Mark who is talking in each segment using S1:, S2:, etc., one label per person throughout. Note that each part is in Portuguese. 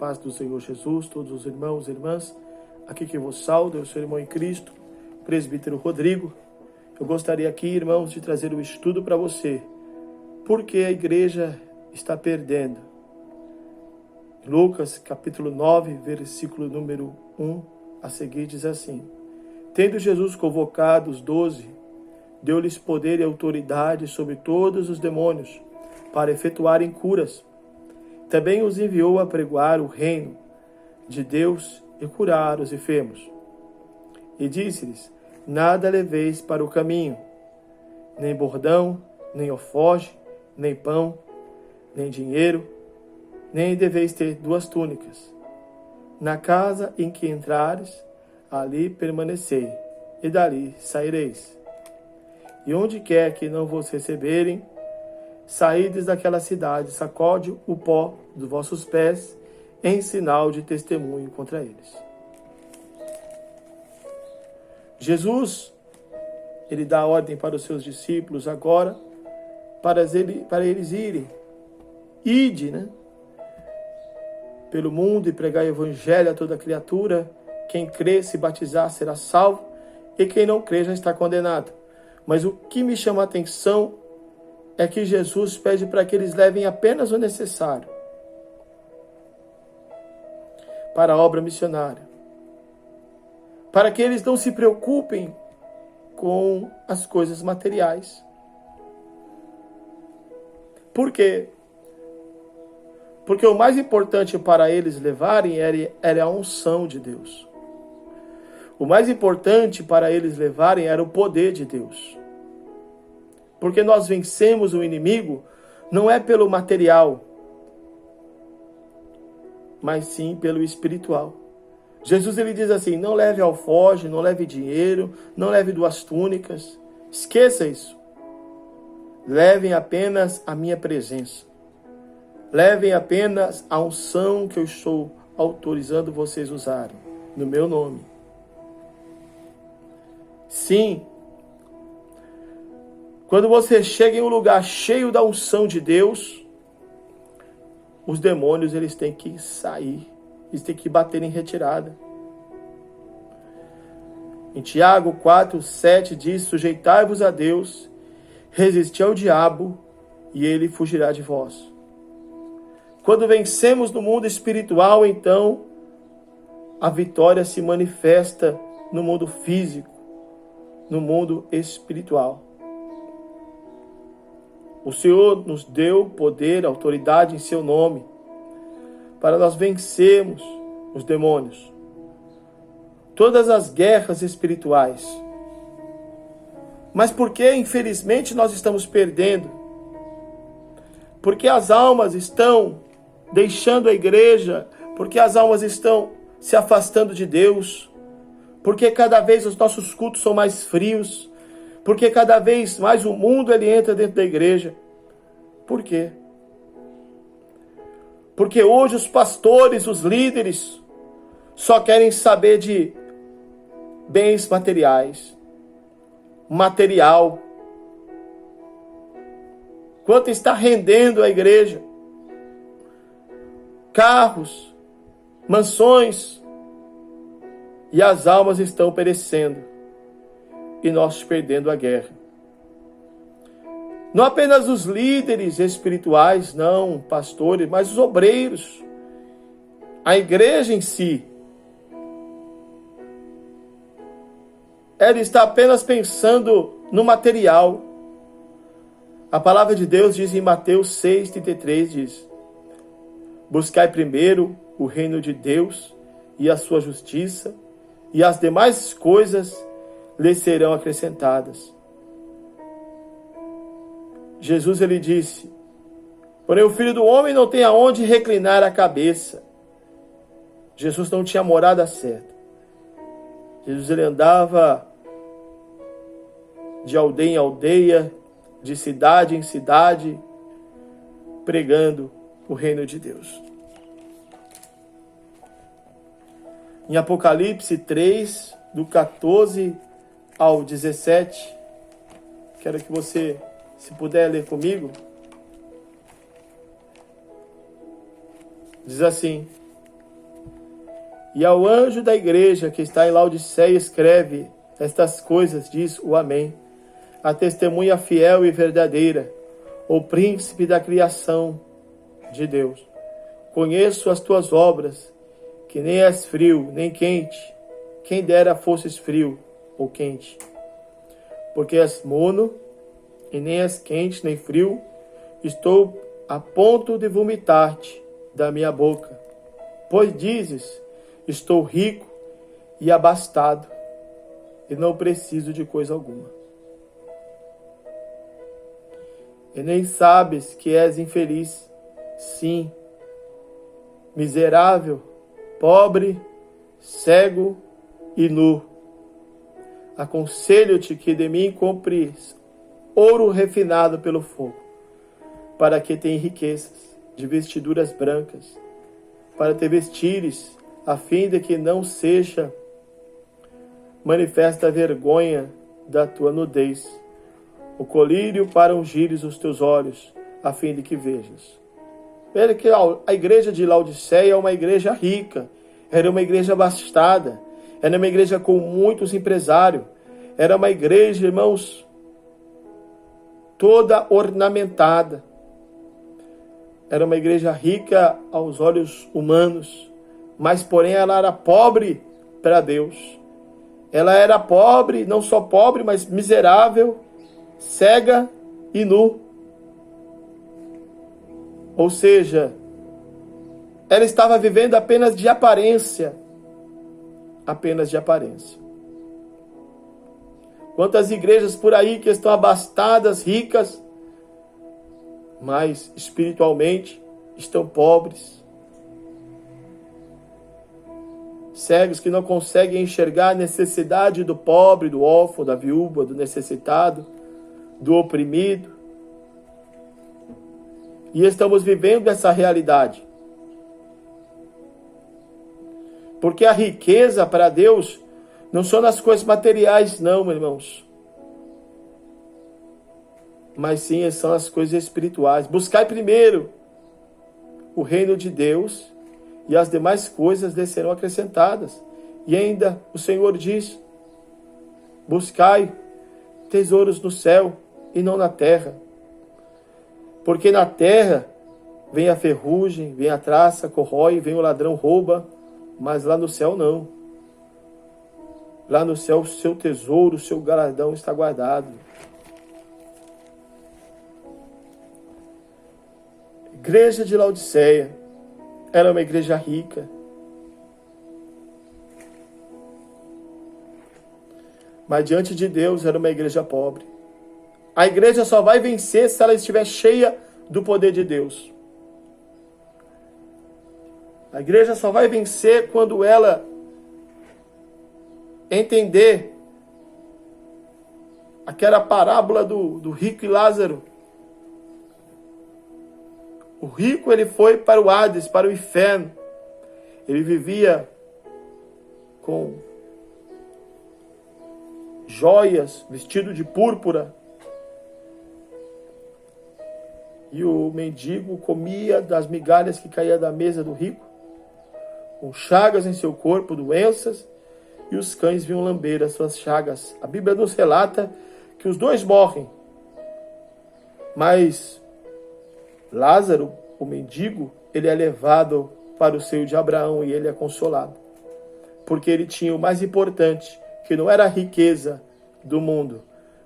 S1: paz do Senhor Jesus, todos os irmãos e irmãs. Aqui que vos saúdo, eu sou o irmão em Cristo, presbítero Rodrigo. Eu gostaria aqui, irmãos, de trazer um estudo para você. Por que a igreja está perdendo? Lucas, capítulo 9, versículo número 1, a seguir diz assim: Tendo Jesus convocado os 12, deu-lhes poder e autoridade sobre todos os demônios, para efetuarem curas. Também os enviou a pregoar o reino de Deus e curar os enfermos. E disse-lhes: Nada leveis para o caminho, nem bordão, nem alforje, nem pão, nem dinheiro, nem deveis ter 2 túnicas. Na casa em que entrares, ali permanecei, e dali saireis. E onde quer que não vos receberem, saídes daquela cidade, sacode o pó dos vossos pés, em sinal de testemunho contra eles. Jesus, ele dá ordem para os seus discípulos agora, para eles irem. Ide, pelo mundo e pregar o evangelho a toda criatura. Quem crê, se batizar, será salvo, e quem não crê já está condenado. Mas o que me chama a atenção é que Jesus pede para que eles levem apenas o necessário para a obra missionária. Para que eles não se preocupem com as coisas materiais. Por quê? Porque o mais importante para eles levarem era a unção de Deus. O mais importante para eles levarem era o poder de Deus. Porque nós vencemos o inimigo não é pelo material, mas sim pelo espiritual. Jesus ele diz assim: não leve alforje, não leve dinheiro, não leve 2 túnicas. Esqueça isso. Levem apenas a minha presença. Levem apenas a unção que eu estou autorizando vocês usarem, no meu nome. Sim. Quando você chega em um lugar cheio da unção de Deus, os demônios eles têm que sair, eles têm que bater em retirada. Em Tiago 4:7 diz: sujeitai-vos a Deus, resisti ao diabo e ele fugirá de vós. Quando vencemos no mundo espiritual, então a vitória se manifesta no mundo físico, no mundo espiritual. O Senhor nos deu poder, autoridade em seu nome, para nós vencermos os demônios. Todas as guerras espirituais. Mas por que, infelizmente, nós estamos perdendo? Porque as almas estão deixando a igreja, porque as almas estão se afastando de Deus, porque cada vez os nossos cultos são mais frios, porque cada vez mais o mundo ele entra dentro da igreja. Por quê? Porque hoje os pastores, os líderes, só querem saber de bens materiais, material. Quanto está rendendo a igreja? Carros, mansões, e as almas estão perecendo. E nós perdendo a guerra. Não apenas os líderes espirituais, não, pastores, mas os obreiros. A igreja em si. Ela está apenas pensando no material. A palavra de Deus diz em Mateus 6,33, diz: buscai primeiro o reino de Deus e a sua justiça, e as demais coisas lhes serão acrescentadas. Jesus ele disse: porém o Filho do Homem não tem aonde reclinar a cabeça. Jesus não tinha morada certa. Jesus ele andava de aldeia em aldeia, de cidade em cidade, pregando o reino de Deus. Em Apocalipse 3, do 14 ao 17, quero que você, se puder ler comigo, diz assim: E ao anjo da igreja que está em Laodiceia escreve estas coisas, diz o Amém. A testemunha fiel e verdadeira, o príncipe da criação de Deus. Conheço as tuas obras, que nem és frio, nem quente. Quem dera fosses frio ou quente. Porque és mono, e nem és quente, nem frio. Estou a ponto de vomitar-te da minha boca. Pois dizes, estou rico e abastado, e não preciso de coisa alguma. E nem sabes que és infeliz, sim, miserável, pobre, cego e nu. Aconselho-te que de mim compres ouro refinado pelo fogo, para que tenha riquezas de vestiduras brancas, para te vestires, a fim de que não seja manifesta a vergonha da tua nudez, o colírio para ungires os teus olhos, a fim de que vejas. Veja que a igreja de Laodiceia é uma igreja rica, era uma igreja abastada, era uma igreja com muitos empresários, era uma igreja, irmãos, toda ornamentada. Era uma igreja rica aos olhos humanos, mas porém ela era pobre para Deus. Ela era pobre, não só pobre, mas miserável, cega e nu. Ou seja, ela estava vivendo apenas de aparência. Apenas de aparência. Quantas igrejas por aí que estão abastadas, ricas, mas espiritualmente estão pobres. Cegos que não conseguem enxergar a necessidade do pobre, do órfão, da viúva, do necessitado, do oprimido. E estamos vivendo essa realidade. Porque a riqueza para Deus não são nas coisas materiais, não, meus irmãos. Mas sim são as coisas espirituais. Buscai primeiro o reino de Deus e as demais coisas lhe serão acrescentadas. E ainda o Senhor diz, buscai tesouros no céu e não na terra. Porque na terra vem a ferrugem, vem a traça, corrói, vem o ladrão, rouba, mas lá no céu não. Lá no céu o seu tesouro, o seu galardão está guardado. Igreja de Laodiceia era uma igreja rica. Mas diante de Deus era uma igreja pobre. A igreja só vai vencer se ela estiver cheia do poder de Deus. A igreja só vai vencer quando ela entender aquela parábola do rico e Lázaro. O rico, ele foi para o Hades, para o inferno. Ele vivia com joias, vestido de púrpura. E o mendigo comia das migalhas que caía da mesa do rico, com chagas em seu corpo, doenças, e os cães vinham lamber as suas chagas. A Bíblia nos relata que os dois morrem, mas Lázaro, o mendigo, ele é levado para o seio de Abraão e ele é consolado. Porque ele tinha o mais importante, que não era a riqueza do mundo,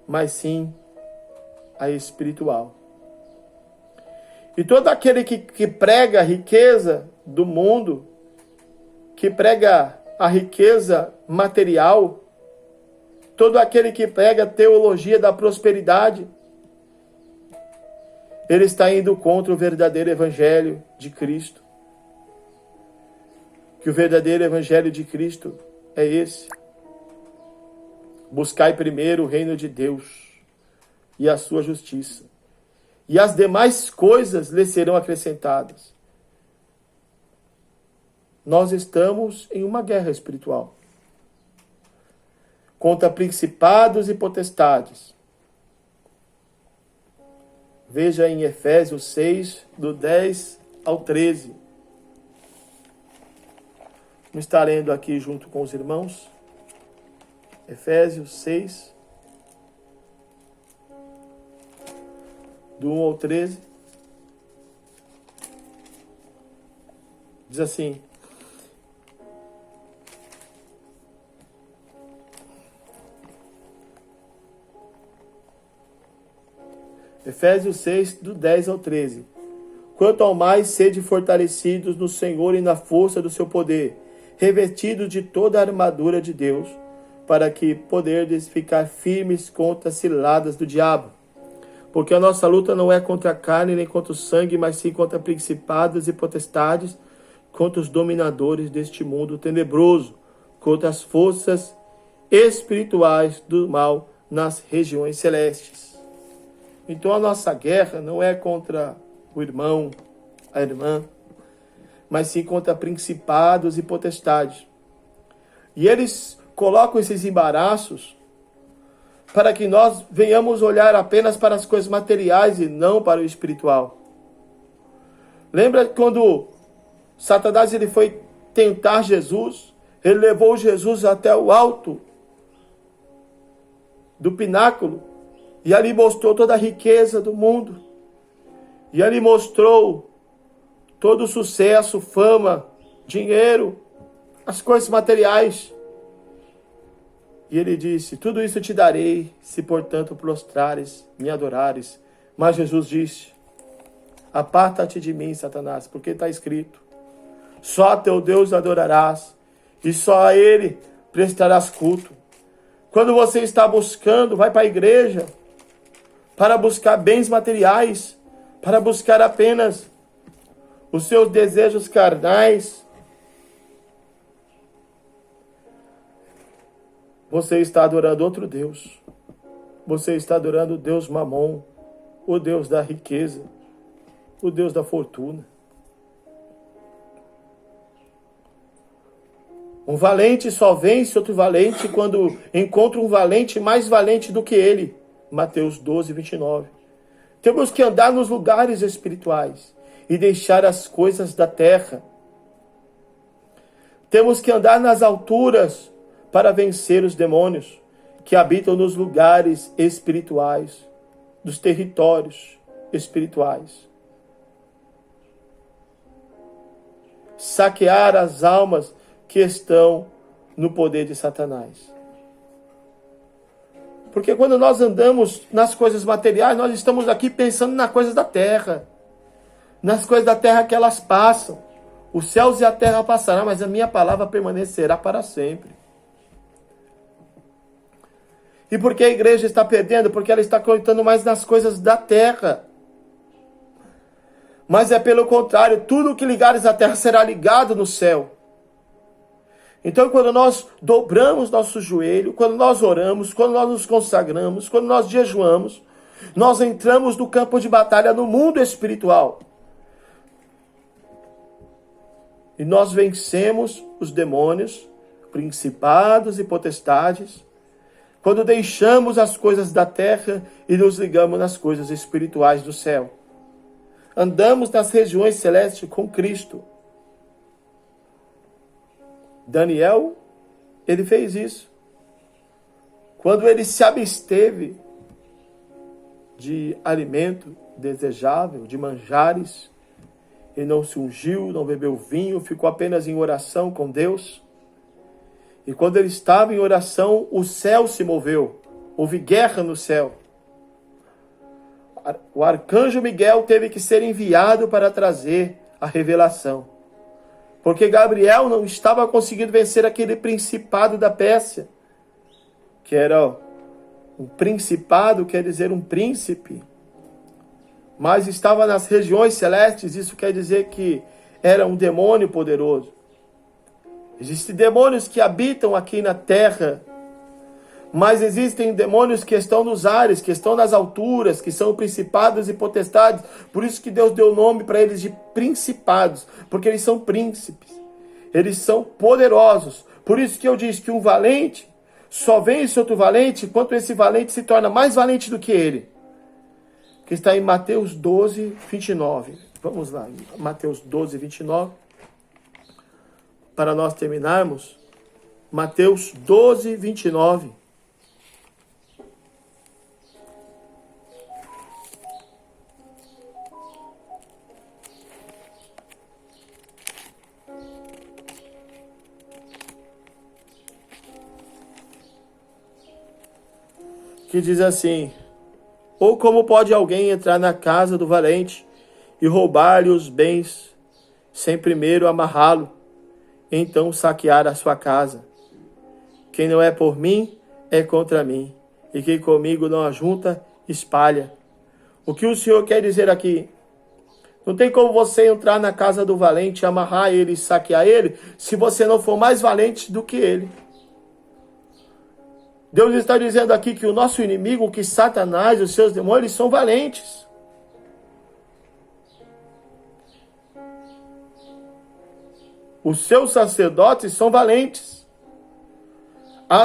S1: mas sim a espiritual. E todo aquele que prega a riqueza do mundo, que prega a riqueza material, todo aquele que prega a teologia da prosperidade, ele está indo contra o verdadeiro evangelho de Cristo. Que o verdadeiro evangelho de Cristo é esse. Buscai primeiro o reino de Deus e a sua justiça, e as demais coisas lhe serão acrescentadas. Nós estamos em uma guerra espiritual contra principados e potestades. Veja em Efésios 6, do 10 ao 13. Vamos estar lendo aqui junto com os irmãos. Efésios 6, do 1 ao 13. Diz assim: Efésios 6, do 10 ao 13. Quanto ao mais, sede fortalecidos no Senhor e na força do seu poder, revestidos de toda a armadura de Deus, para que poderdes ficar firmes contra as ciladas do diabo. Porque a nossa luta não é contra a carne nem contra o sangue, mas sim contra principados e potestades, contra os dominadores deste mundo tenebroso, contra as forças espirituais do mal nas regiões celestes. Então a nossa guerra não é contra o irmão, a irmã, mas sim contra principados e potestades. E eles colocam esses embaraços para que nós venhamos olhar apenas para as coisas materiais e não para o espiritual. Lembra quando Satanás ele foi tentar Jesus? Ele levou Jesus até o alto do pináculo e ali mostrou toda a riqueza do mundo. E ali mostrou todo o sucesso, fama, dinheiro, as coisas materiais. E ele disse: tudo isso te darei, se portanto prostrares, me adorares. Mas Jesus disse: aparta-te de mim, Satanás, porque está escrito: só a teu Deus adorarás, e só a Ele prestarás culto. Quando você está buscando, vai para a igreja, para buscar bens materiais, para buscar apenas os seus desejos carnais, você está adorando outro Deus. Você está adorando o Deus Mamon, o Deus da riqueza, o Deus da fortuna. Um valente só vence outro valente quando encontra um valente mais valente do que ele. Mateus 12, 29. Temos que andar nos lugares espirituais e deixar as coisas da terra. Temos que andar nas alturas para vencer os demônios que habitam nos lugares espirituais, dos territórios espirituais. Saquear as almas que estão no poder de Satanás. Porque quando nós andamos nas coisas materiais, nós estamos aqui pensando nas coisas da terra. Nas coisas da terra que elas passam. Os céus e a terra passarão, mas a minha palavra permanecerá para sempre. E por que a igreja está perdendo? Porque ela está acreditando mais nas coisas da terra. Mas é pelo contrário, tudo que ligares à terra será ligado no céu. Então, quando nós dobramos nosso joelho, quando nós oramos, quando nós nos consagramos, quando nós jejuamos, nós entramos no campo de batalha no mundo espiritual. E nós vencemos os demônios, principados e potestades, quando deixamos as coisas da terra e nos ligamos nas coisas espirituais do céu. Andamos nas regiões celestes com Cristo. Daniel, ele fez isso. Quando ele se absteve de alimento desejável, de manjares, ele não se ungiu, não bebeu vinho, ficou apenas em oração com Deus. E quando ele estava em oração, o céu se moveu. Houve guerra no céu. O arcanjo Miguel teve que ser enviado para trazer a revelação. Porque Gabriel não estava conseguindo vencer aquele principado da Pérsia, que era um principado, quer dizer um príncipe, mas estava nas regiões celestes, isso quer dizer que era um demônio poderoso. Existem demônios que habitam aqui na terra, mas existem demônios que estão nos ares, que estão nas alturas, que são principados e potestades. Por isso que Deus deu o nome para eles de principados, porque eles são príncipes. Eles são poderosos. Por isso que eu disse que um valente só vence outro valente quando esse valente se torna mais valente do que ele. Que está em Mateus 12, 29. Vamos lá, Mateus 12, 29. para nós terminarmos, Mateus 12, 29. Que diz assim: ou como pode alguém entrar na casa do valente e roubar-lhe os bens, sem primeiro amarrá-lo, então saquear a sua casa? Quem não é por mim, é contra mim, e quem comigo não ajunta, espalha. O que o Senhor quer dizer aqui? Não tem como você entrar na casa do valente, amarrar ele e saquear ele, se você não for mais valente do que ele. Deus está dizendo aqui que o nosso inimigo, que Satanás, os seus demônios, eles são valentes. Os seus sacerdotes são valentes.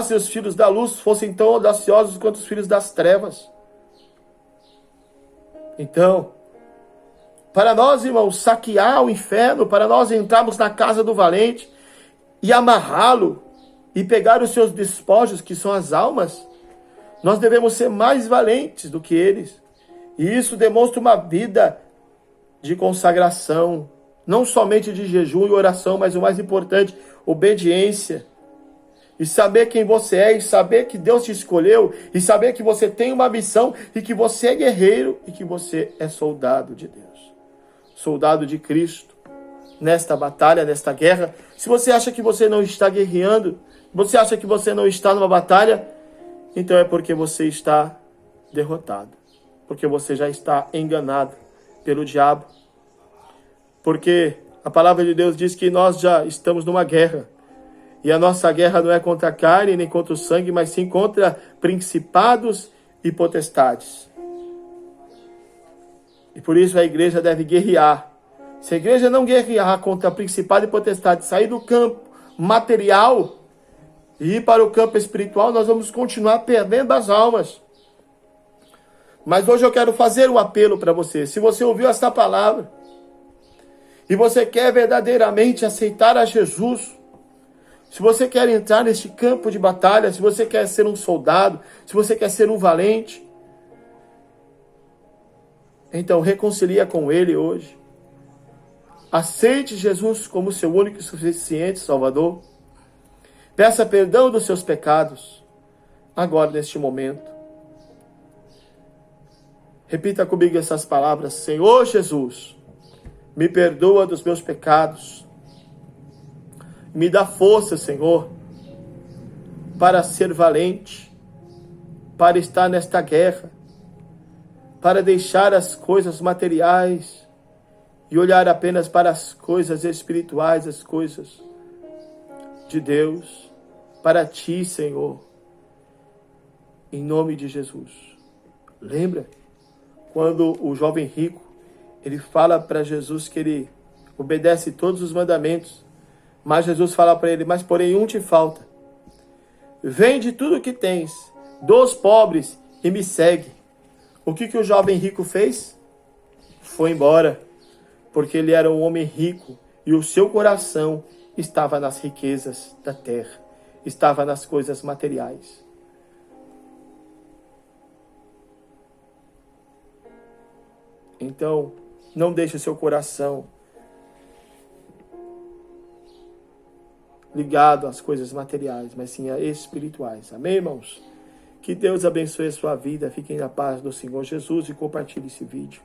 S1: Se os filhos da luz fossem tão audaciosos quanto os filhos das trevas. Então, para nós, irmãos, saquear o inferno, para nós entrarmos na casa do valente e amarrá-lo, e pegar os seus despojos, que são as almas, nós devemos ser mais valentes do que eles. E isso demonstra uma vida de consagração, não somente de jejum e oração, mas o mais importante, obediência. E saber quem você é, e saber que Deus te escolheu, e saber que você tem uma missão, e que você é guerreiro, e que você é soldado de Deus. Soldado de Cristo. Nesta batalha, nesta guerra. Se você acha que você não está guerreando, você acha que você não está numa batalha, então é porque você está derrotado. Porque você já está enganado pelo diabo. Porque a palavra de Deus diz que nós já estamos numa guerra. E a nossa guerra não é contra a carne, nem contra o sangue, mas sim contra principados e potestades. E por isso a igreja deve guerrear. Se a igreja não guerrear contra principado e potestade, sair do campo material e ir para o campo espiritual, nós vamos continuar perdendo as almas. Mas hoje eu quero fazer um apelo para você. Se você ouviu esta palavra e você quer verdadeiramente aceitar a Jesus, se você quer entrar neste campo de batalha, se você quer ser um soldado, se você quer ser um valente, então reconcilia com Ele hoje. Aceite Jesus como seu único e suficiente Salvador. Peça perdão dos seus pecados, agora neste momento. Repita comigo essas palavras: Senhor Jesus, me perdoa dos meus pecados. Me dá força, Senhor, para ser valente, para estar nesta guerra, para deixar as coisas materiais e olhar apenas para as coisas espirituais, as coisas de Deus, para Ti, Senhor, em nome de Jesus. Lembra quando o jovem rico, ele fala para Jesus que ele obedece todos os mandamentos, mas Jesus fala para ele: mas porém um te falta. Vende tudo o que tens, dá aos pobres e me segue. O que o jovem rico fez? Foi embora, porque ele era um homem rico e o seu coração estava nas riquezas da terra, estava nas coisas materiais. Então, não deixe o seu coração ligado às coisas materiais, mas sim às espirituais. Amém, irmãos? Que Deus abençoe a sua vida. Fiquem na paz do Senhor Jesus e compartilhe esse vídeo.